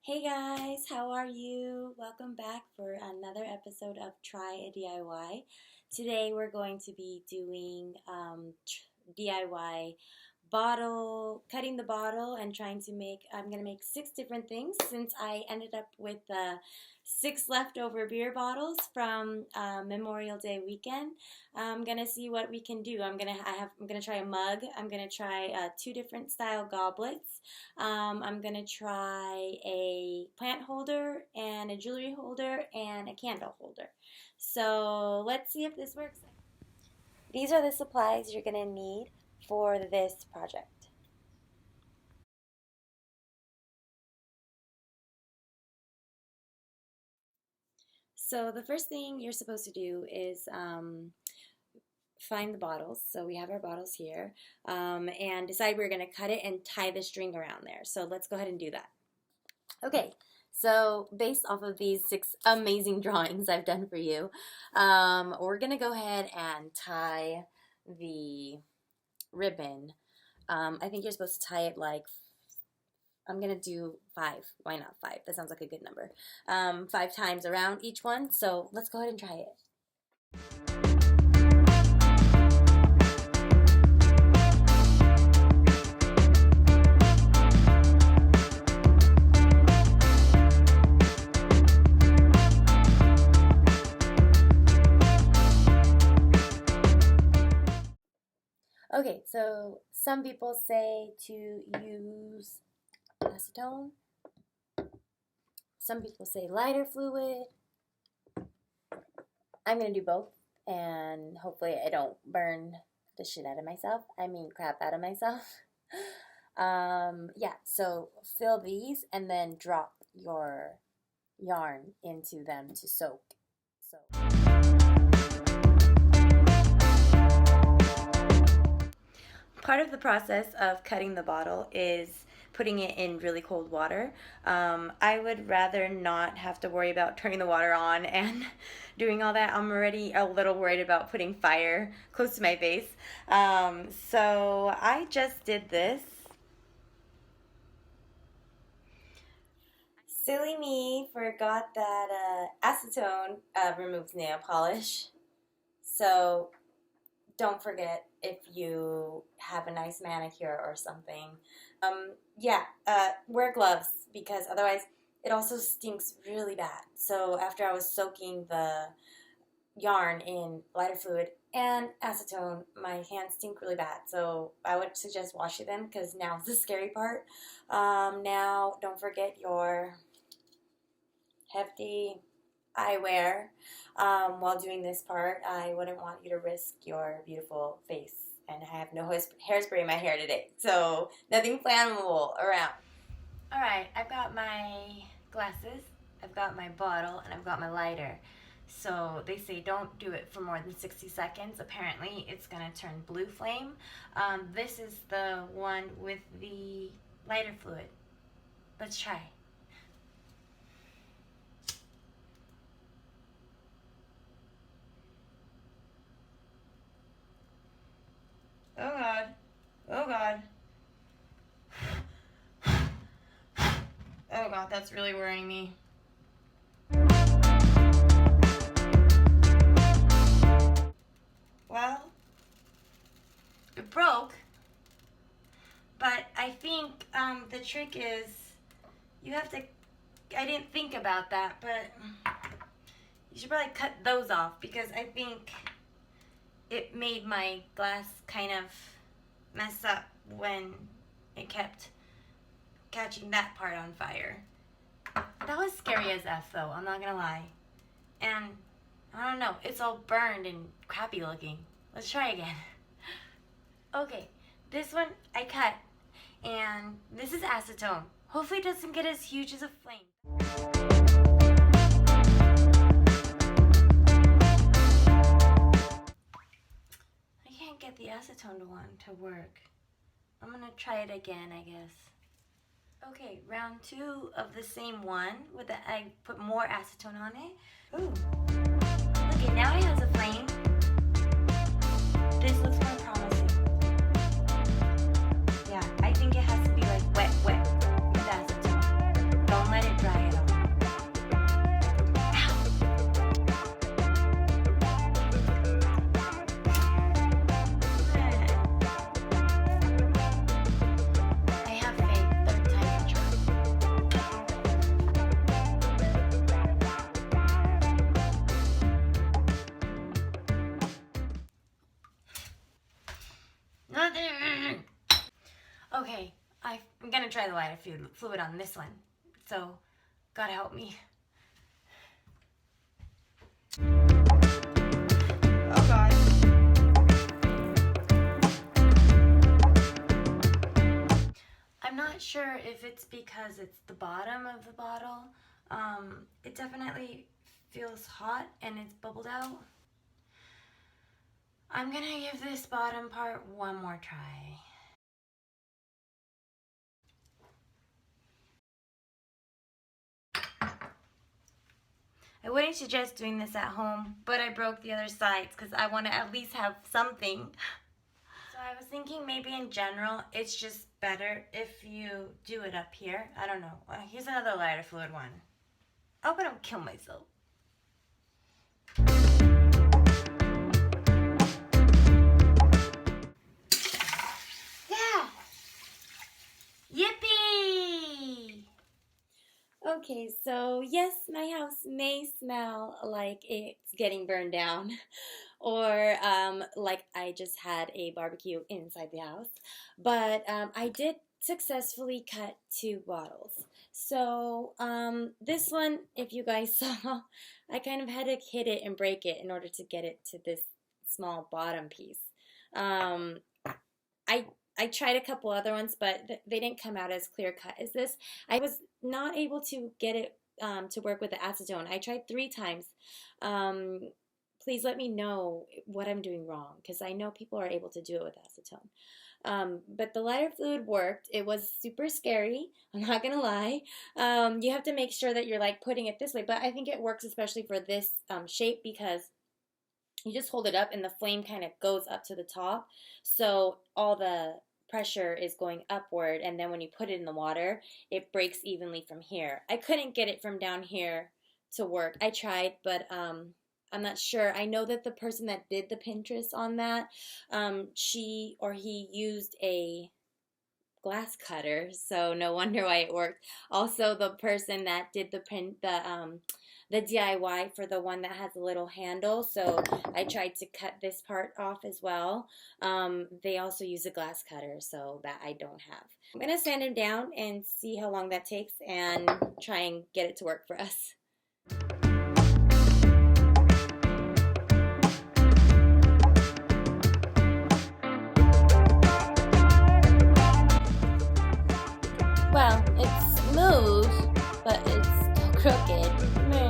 Hey guys, how are you? Welcome back for another episode of Try a DIY. Today we're going to be doing DIY cutting the bottle and I'm going to make 6 different things since I ended up with 6 leftover beer bottles from Memorial Day weekend. I'm going to see what we can do. I'm going to try a mug. I'm going to try 2 different style goblets. I'm going to try a plant holder and a jewelry holder and a candle holder. So let's see if this works. These are the supplies you're going to need for this project. So the first thing you're supposed to do is find the bottles. So we have our bottles here, and decide we're going to cut it and tie the string around there. So let's go ahead and do that. Okay, so based off of these 6 amazing drawings I've done for you, we're going to go ahead and tie the ribbon. I think you're supposed to tie it like, I'm going to do 5. Why not 5? That sounds like a good number. 5 times around each one. So let's go ahead and try it. Okay, so some people say to use acetone. Some people say lighter fluid. I'm going to do both, and hopefully I don't burn the shit out of myself. I mean crap out of myself. Yeah, so fill these and then drop your yarn into them to soak. Part of the process of cutting the bottle is putting it in really cold water. I would rather not have to worry about turning the water on and doing all that. I'm already a little worried about putting fire close to my face. So I just did this. Silly me, forgot that acetone removes nail polish. So don't forget if you have a nice manicure or something. Wear gloves because otherwise it also stinks really bad. So after I was soaking the yarn in lighter fluid and acetone, my hands stink really bad. So I would suggest washing them because now is the scary part. Now don't forget your hefty eyewear while doing this part. I wouldn't want you to risk your beautiful face, and I have no hairspray in my hair today, so nothing flammable around. Alright, I've got my glasses, I've got my bottle, and I've got my lighter. So they say don't do it for more than 60 seconds. Apparently it's going to turn blue flame. This is the one with the lighter fluid. Let's try. Oh God. Oh God. Oh God, that's really worrying me. Well, it broke, but I think the trick is you have to, I didn't think about that, but you should probably cut those off because I think it made my glass kind of mess up when it kept catching that part on fire. That was scary as F though, I'm not gonna lie. And I don't know, it's all burned and crappy looking. Let's try again. Okay, this one I cut, and this is acetone. Hopefully it doesn't get as huge as a flame. Get the acetone one to work. I'm gonna try it again, I guess. Okay, round 2 of the same one with the I put more acetone on it. Ooh. Okay, now it has a flame. This looks more promising. Yeah, I think it has to be like wet with acetone. Don't let it Okay, I'm gonna try the lighter fluid on this one. So, gotta help me. Oh God. I'm not sure if it's because it's the bottom of the bottle. It definitely feels hot and it's bubbled out. I'm gonna give this bottom part one more try. I wouldn't suggest doing this at home, but I broke the other sides because I want to at least have something. So I was thinking maybe in general, it's just better if you do it up here. I don't know. Here's another lighter fluid one. I hope I don't kill myself. Yeah! Yippee! Okay, so yes, my house may smell like it's getting burned down, or like I just had a barbecue inside the house, but I did successfully cut 2 bottles. So this one, if you guys saw, I kind of had to hit it and break it in order to get it to this small bottom piece. Um, I I tried a couple other ones, but they didn't come out as clear cut as this. I was not able to get it to work with the acetone. I tried 3 times. Um, please let me know what I'm doing wrong because I know people are able to do it with acetone. But the lighter fluid worked. It was super scary. I'm not gonna lie. You have to make sure that you're like putting it this way, but I think it works especially for this shape because you just hold it up and the flame kind of goes up to the top. So all the pressure is going upward, and then when you put it in the water, it breaks evenly from here. I couldn't get it from down here to work. I tried, but I'm not sure. I know that the person that did the Pinterest on that, she or he used a glass cutter, so no wonder why it worked. Also, the person that did the DIY for the one that has a little handle, so I tried to cut this part off as well. They also use a glass cutter, so that I don't have. I'm gonna sand him down and see how long that takes and try and get it to work for us. Well, it's smooth, but it's still crooked. Meh.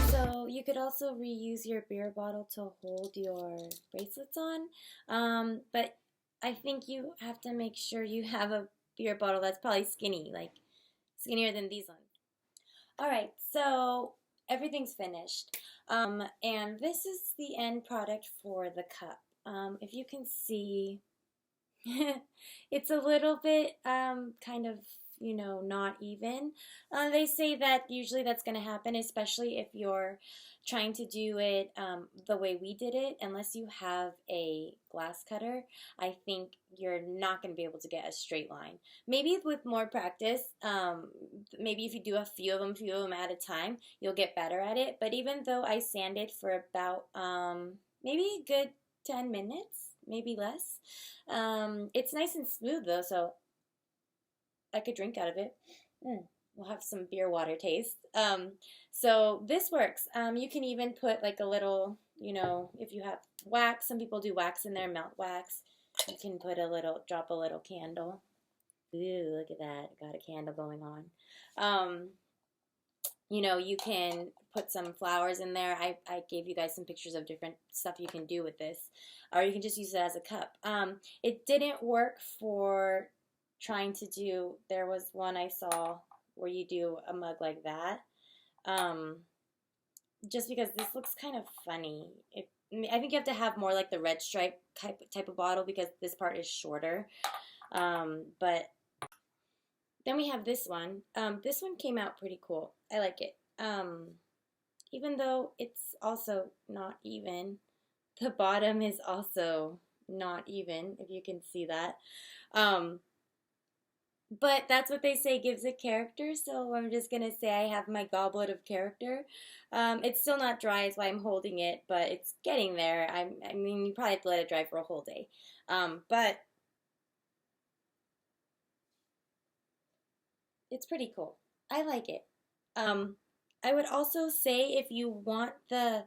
So you could also reuse your beer bottle to hold your bracelets on, but I think you have to make sure you have a beer bottle that's probably skinny, like skinnier than these ones. All right, so everything's finished, and this is the end product for the cup. If you can see, it's a little bit kind of, not even. They say that usually that's going to happen, especially if you're trying to do it the way we did it. Unless you have a glass cutter, I think you're not going to be able to get a straight line. Maybe with more practice, maybe if you do a few of them at a time, you'll get better at it. But even though I sanded for about maybe a good 10 minutes, maybe less. It's nice and smooth though, so I could drink out of it. We'll have some beer water taste. So this works. You can even put like a little, if you have wax, some people do wax in there, melt wax. You can put drop a little candle. Ooh, look at that. Got a candle going on. You can put some flowers in there. I gave you guys some pictures of different stuff you can do with this. Or you can just use it as a cup. It didn't work for trying to do, there was one I saw where you do a mug like that. Just because this looks kind of funny. I think you have to have more like the red stripe type of bottle because this part is shorter. But then we have this one. This one came out pretty cool. I like it. even though it's also not even, the bottom is also not even, if you can see that. Um, but that's what they say gives it character, so I'm just gonna say I have my goblet of character. It's still not dry, is why I'm holding it, but it's getting there. I mean, you probably have to let it dry for a whole day. But it's pretty cool. I like it. I would also say if you want the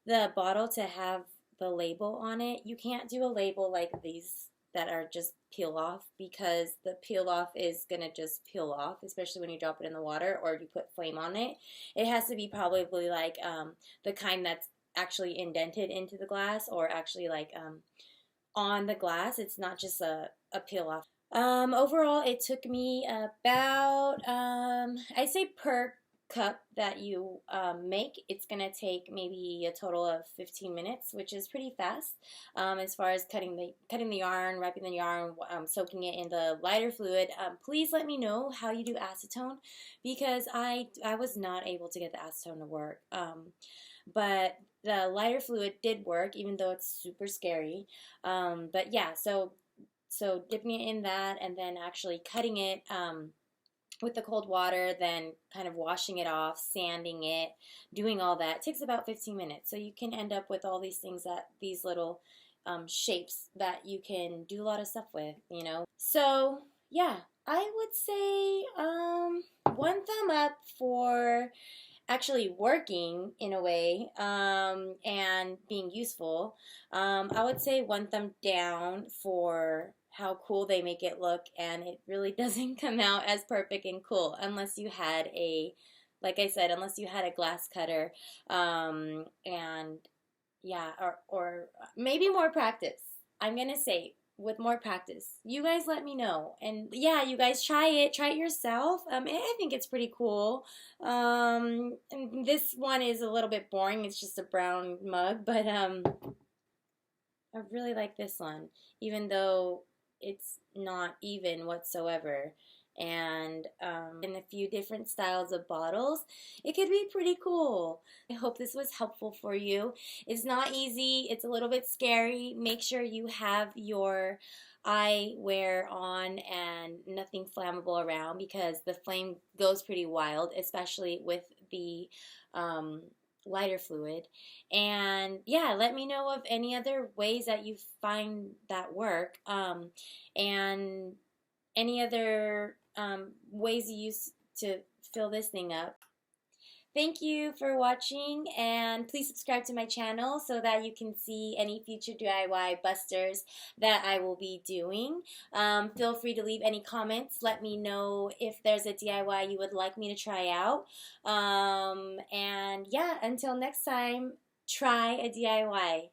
bottle to have the label on it, you can't do a label like these that are just peel off, because the peel off is gonna just peel off, especially when you drop it in the water or you put flame on it. It has to be probably like the kind that's actually indented into the glass, or actually like on the glass. It's not just a peel off. Overall, it took me about, I say per cup that you make, it's going to take maybe a total of 15 minutes, which is pretty fast as far as cutting the yarn, wrapping the yarn, soaking it in the lighter fluid. Please let me know how you do acetone, because I was not able to get the acetone to work. But the lighter fluid did work, even though it's super scary. But yeah, so dipping it in that and then actually cutting it with the cold water, then kind of washing it off, sanding it, doing all that. It takes about 15 minutes. So you can end up with all these things, that these little shapes that you can do a lot of stuff with, you know. So yeah, I would say one thumb up for actually working in a way and being useful. I would say one thumb down for how cool they make it look, and it really doesn't come out as perfect and cool unless you had a, like I said, unless you had a glass cutter, and yeah, or maybe more practice. I'm gonna say with more practice. You guys let me know. And yeah, you guys try it. Try it yourself. I think it's pretty cool. And this one is a little bit boring. It's just a brown mug, but I really like this one, even though it's not even whatsoever. And in a few different styles of bottles, it could be pretty cool. I hope this was helpful for you. It's not easy, it's a little bit scary. Make sure you have your eyewear on and nothing flammable around, because the flame goes pretty wild, especially with the lighter fluid. And yeah, let me know of any other ways that you find that work, and any other ways you use to fill this thing up. Thank you for watching, and please subscribe to my channel so that you can see any future DIY busters that I will be doing. Feel free to leave any comments. Let me know if there's a DIY you would like me to try out. And yeah, until next time, try a DIY.